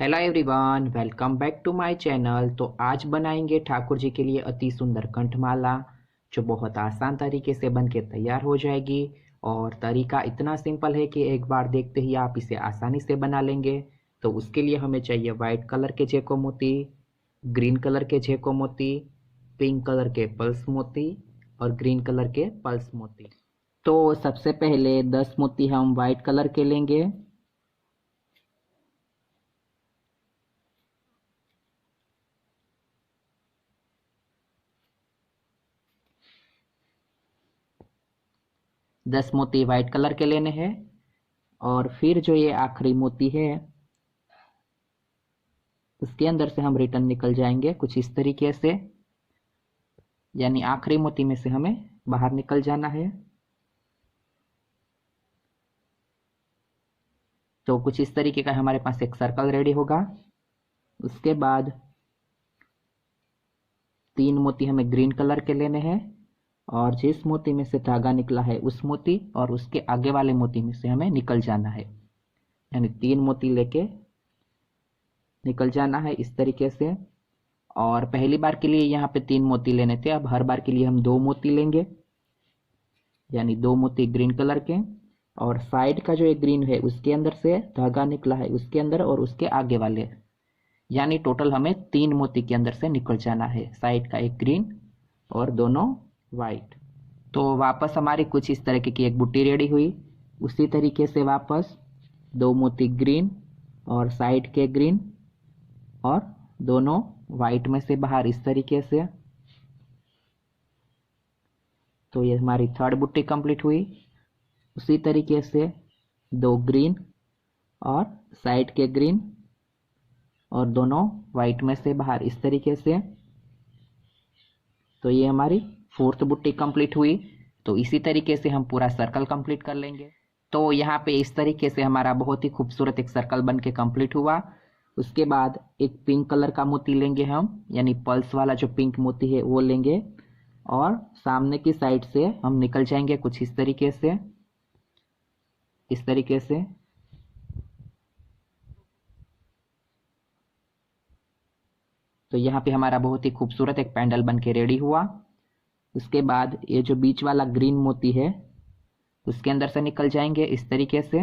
Hello everyone, welcome back to my channel. तो आज बनाएंगे ठाकुर जी के लिए अति सुंदर कंठमाला, जो बहुत आसान तरीके से बन के तैयार हो जाएगी। और तरीका इतना सिंपल है कि एक बार देखते ही आप इसे आसानी से बना लेंगे। तो उसके लिए हमें चाहिए वाइट कलर के जेको मोती, ग्रीन कलर के जेको मोती, पिंक कलर के पल्स मोती और ग्रीन कलर के पल्स मोती। तो सबसे पहले 10 मोती हम वाइट कलर के लेंगे। दस मोती वाइट कलर के लेने हैं। और फिर जो ये आखिरी मोती है, उसके अंदर से हम रिटर्न निकल जाएंगे कुछ इस तरीके से। यानी आखिरी मोती में से हमें बाहर निकल जाना है। तो कुछ इस तरीके का हमारे पास एक सर्कल रेडी होगा। उसके बाद 3 मोती हमें ग्रीन कलर के लेने हैं। और जिस मोती में से धागा निकला है उस मोती और उसके आगे वाले मोती में से हमें निकल जाना है। यानी 3 मोती लेके निकल जाना है इस तरीके से। और पहली बार के लिए यहाँ पे 3 मोती लेने थे, अब हर बार के लिए हम 2 मोती लेंगे। यानी 2 मोती ग्रीन कलर के, और साइड का जो एक ग्रीन है उसके अंदर से धागा निकला है उसके अंदर और उसके आगे वाले, यानी टोटल हमें 3 मोती के अंदर से निकल जाना है। साइड का एक ग्रीन और दोनों वाइट। तो वापस हमारी कुछ इस तरीके की एक बुट्टी रेडी हुई। उसी तरीके से वापस 2 मोती ग्रीन और साइड के ग्रीन और दोनों वाइट में से बाहर इस तरीके से। तो ये हमारी थर्ड बुट्टी कंप्लीट हुई। उसी तरीके से 2 ग्रीन और साइड के ग्रीन और दोनों वाइट में से बाहर इस तरीके से। तो ये हमारी फोर्थ बुट्टी कंप्लीट हुई। तो इसी तरीके से हम पूरा सर्कल कंप्लीट कर लेंगे। तो यहाँ पे इस तरीके से हमारा बहुत ही खूबसूरत एक सर्कल बन के कंप्लीट हुआ। उसके बाद एक पिंक कलर का मोती लेंगे हम, यानी पल्स वाला जो पिंक मोती है वो लेंगे। और सामने की साइड से हम निकल जाएंगे कुछ इस तरीके से, इस तरीके से। तो यहाँ पे हमारा बहुत ही खूबसूरत एक पैंडल बन के रेडी हुआ। उसके बाद ये जो बीच वाला ग्रीन मोती है उसके अंदर से निकल जाएंगे इस तरीके से,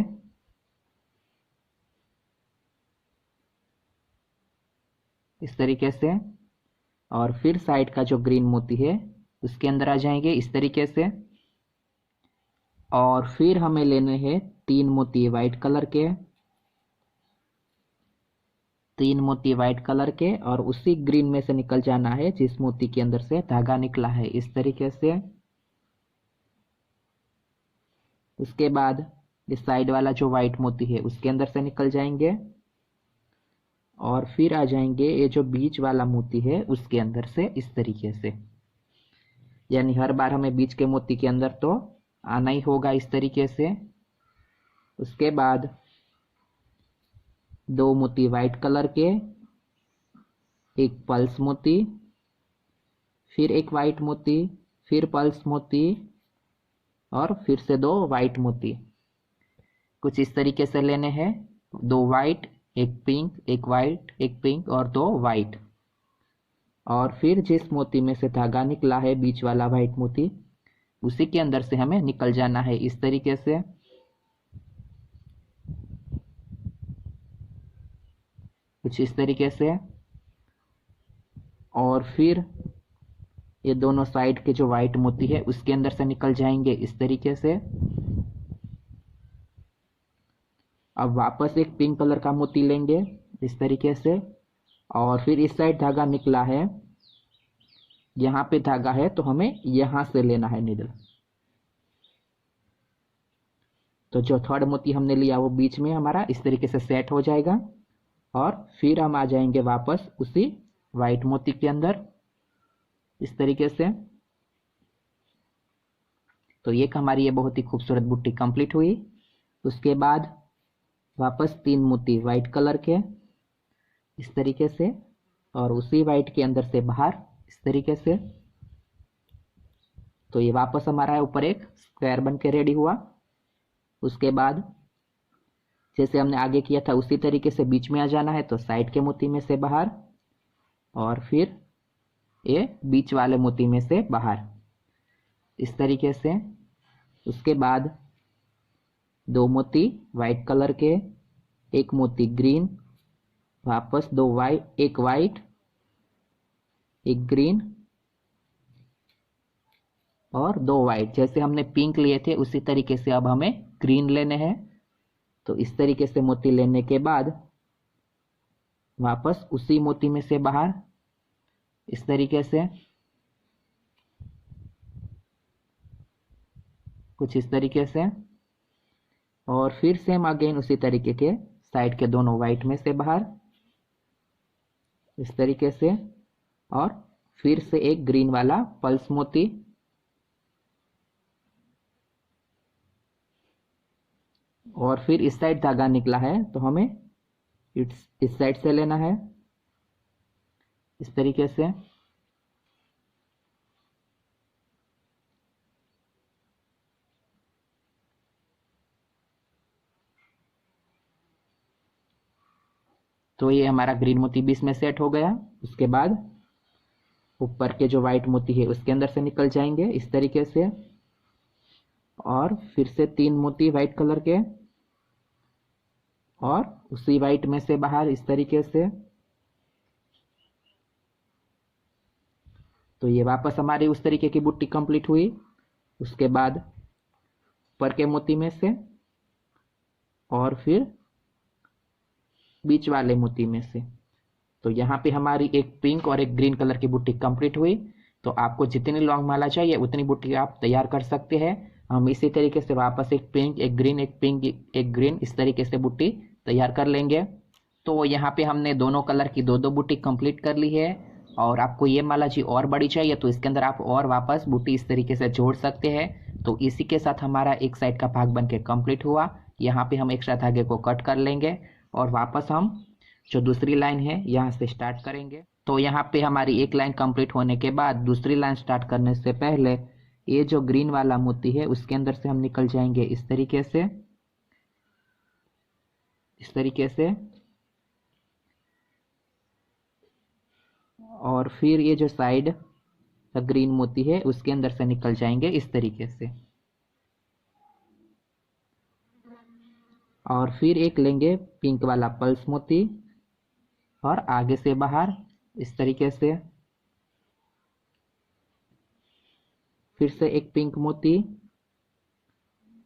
इस तरीके से। और फिर साइड का जो ग्रीन मोती है उसके अंदर आ जाएंगे इस तरीके से। और फिर हमें लेने हैं 3 मोती वाइट कलर के, 3 मोती वाइट कलर के, और उसी ग्रीन में से निकल जाना है जिस मोती के अंदर से धागा निकला है इस तरीके से। उसके बाद इस साइड वाला जो वाइट मोती है उसके अंदर से निकल जाएंगे। और फिर आ जाएंगे ये जो बीच वाला मोती है उसके अंदर से इस तरीके से। यानी हर बार हमें बीच के मोती के अंदर तो आना ही होगा इस तरीके से। उसके बाद 2 मोती वाइट कलर के, एक पल्स मोती, फिर एक वाइट मोती, फिर पल्स मोती और फिर से 2 वाइट मोती। कुछ इस तरीके से लेने हैं। 2 वाइट, एक पिंक, एक वाइट, एक पिंक और 2 वाइट। और फिर जिस मोती में से धागा निकला है बीच वाला वाइट मोती, उसी के अंदर से हमें निकल जाना है इस तरीके से, कुछ इस तरीके से। और फिर ये दोनों साइड के जो वाइट मोती है उसके अंदर से निकल जाएंगे इस तरीके से। अब वापस एक पिंक कलर का मोती लेंगे इस तरीके से। और फिर इस साइड धागा निकला है, यहाँ पे धागा है तो हमें यहाँ से लेना है निडल। तो जो थर्ड मोती हमने लिया वो बीच में हमारा इस तरीके से सेट हो जाएगा। और फिर हम आ जाएंगे वापस उसी वाइट मोती के अंदर इस तरीके से। तो ये हमारी ये बहुत ही खूबसूरत बुट्टी कंप्लीट हुई। उसके बाद वापस 3 मोती वाइट कलर के इस तरीके से, और उसी वाइट के अंदर से बाहर इस तरीके से। तो ये वापस हमारा ऊपर एक स्क्वायर बन के रेडी हुआ। उसके बाद जैसे हमने आगे किया था उसी तरीके से बीच में आ जाना है, तो साइड के मोती में से बाहर और फिर ये बीच वाले मोती में से बाहर, इस तरीके से। उसके बाद 2 मोती वाइट कलर के, एक मोती ग्रीन, वापस 2 वाइट, एक वाइट, एक ग्रीन और 2 वाइट। जैसे हमने पिंक लिए थे उसी तरीके से अब हमें ग्रीन लेने हैं। तो इस तरीके से मोती लेने के बाद वापस उसी मोती में से बाहर, इस तरीके से, कुछ इस तरीके से। और फिर सेम अगेन उसी तरीके के साइड के दोनों वाइट में से बाहर, इस तरीके से। और फिर से एक ग्रीन वाला पल्स मोती, और फिर इस साइड धागा निकला है तो हमें इस साइड से लेना है, इस तरीके से। तो ये हमारा ग्रीन मोती बीच में सेट हो गया। उसके बाद ऊपर के जो वाइट मोती है उसके अंदर से निकल जाएंगे इस तरीके से, और फिर से 3 मोती वाइट कलर के, और उसी वाइट में से बाहर, इस तरीके से। तो ये वापस हमारी उस तरीके की बुट्टी कंप्लीट हुई। उसके बाद ऊपर के मोती में से और फिर बीच वाले मोती में से। तो यहाँ पे हमारी एक पिंक और एक ग्रीन कलर की बुट्टी कंप्लीट हुई। तो आपको जितनी लॉन्ग माला चाहिए उतनी बुट्टी आप तैयार कर सकते हैं। हम इसी तरीके से वापस एक पिंक, एक ग्रीन, एक पिंक, एक ग्रीन, इस तरीके से बुट्टी तैयार कर लेंगे। तो यहाँ पे हमने दोनों कलर की 2-2 बुट्टी कंप्लीट कर ली है। और आपको ये माला जी और बड़ी चाहिए तो इसके अंदर आप और वापस बुट्टी इस तरीके से जोड़ सकते हैं। तो इसी के साथ हमारा एक साइड का भाग बन के कंप्लीट हुआ। यहाँ पे हम एक्स्ट्रा धागे को कट कर लेंगे और वापस हम जो दूसरी लाइन है यहाँ से स्टार्ट करेंगे। तो यहाँ पे हमारी एक लाइन कंप्लीट होने के बाद दूसरी लाइन स्टार्ट करने से पहले ये जो ग्रीन वाला मोती है उसके अंदर से हम निकल जाएंगे इस तरीके से, इस तरीके से। और फिर ये जो साइड ग्रीन मोती है उसके अंदर से निकल जाएंगे इस तरीके से। और फिर एक लेंगे पिंक वाला पल्स मोती और आगे से बाहर, इस तरीके से। फिर से एक पिंक मोती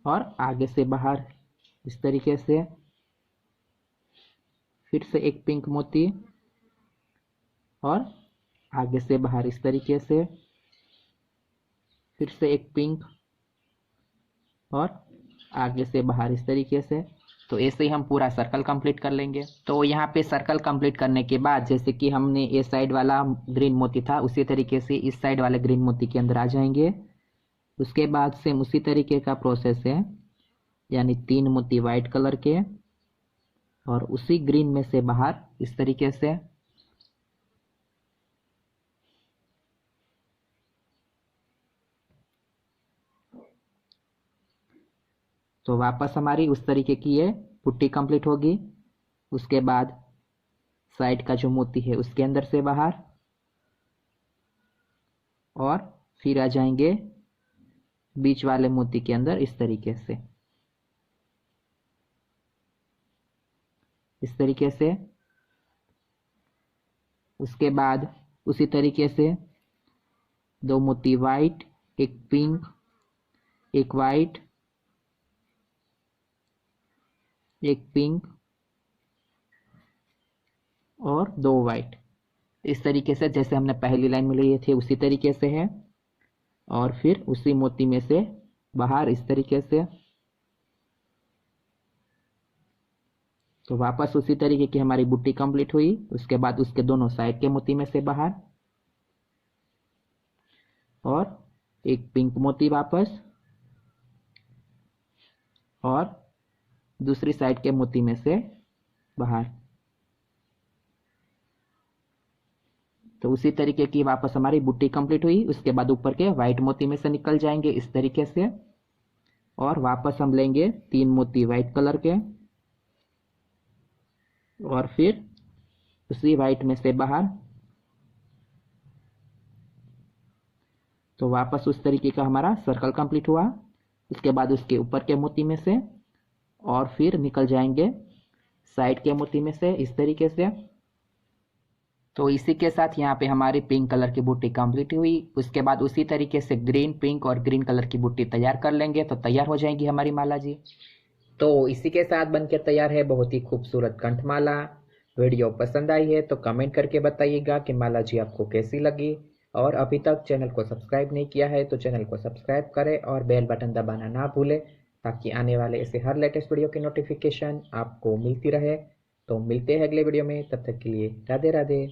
और आगे से बाहर, इस तरीके से। फिर से एक पिंक मोती और आगे से बाहर, इस तरीके से। फिर से एक पिंक और आगे से बाहर, इस तरीके से। तो ऐसे ही हम पूरा सर्कल कंप्लीट कर लेंगे। तो यहाँ पे सर्कल कंप्लीट करने के बाद जैसे कि हमने ये साइड वाला ग्रीन मोती था उसी तरीके से इस साइड वाले ग्रीन मोती के अंदर आ जाएंगे। उसके बाद सेम उसी तरीके का प्रोसेस है, यानी 3 मोती वाइट कलर के और उसी ग्रीन में से बाहर, इस तरीके से। तो वापस हमारी उस तरीके की ये पुट्टी कंप्लीट होगी। उसके बाद साइड का जो मोती है उसके अंदर से बाहर और फिर आ जाएंगे बीच वाले मोती के अंदर, इस तरीके से, इस तरीके से। उसके बाद उसी तरीके से 2 मोती वाइट, एक पिंक, एक वाइट, एक पिंक और 2 वाइट, इस तरीके से जैसे हमने पहली लाइन में लिए थे उसी तरीके से है। और फिर उसी मोती में से बाहर, इस तरीके से। तो वापस उसी तरीके की हमारी बुट्टी कंप्लीट हुई। उसके बाद उसके दोनों साइड के मोती में से बाहर और एक पिंक मोती वापस और दूसरी साइड के मोती में से बाहर। तो उसी तरीके की वापस हमारी बुट्टी कंप्लीट हुई। उसके बाद ऊपर के वाइट मोती में से निकल जाएंगे इस तरीके से और वापस हम लेंगे 3 मोती वाइट कलर के और फिर उसी वाइट में से बाहर। तो वापस उस तरीके का हमारा सर्कल कंप्लीट हुआ। उसके बाद उसके ऊपर के मोती में से और फिर निकल जाएंगे साइड के मोती में से इस तरीके से। तो इसी के साथ यहाँ पे हमारी पिंक कलर की बूटी कंप्लीट हुई। उसके बाद उसी तरीके से ग्रीन, पिंक और ग्रीन कलर की बूटी तैयार कर लेंगे तो तैयार हो जाएगी हमारी माला जी। तो इसी के साथ बनके तैयार है बहुत ही खूबसूरत कंठमाला। वीडियो पसंद आई है तो कमेंट करके बताइएगा कि माला जी आपको कैसी लगी। और अभी तक चैनल को सब्सक्राइब नहीं किया है तो चैनल को सब्सक्राइब करें और बेल बटन दबाना ना भूलें, ताकि आने वाले ऐसे हर लेटेस्ट वीडियो की नोटिफिकेशन आपको मिलती रहे। तो मिलते हैं अगले वीडियो में, तब तक के लिए राधे राधे।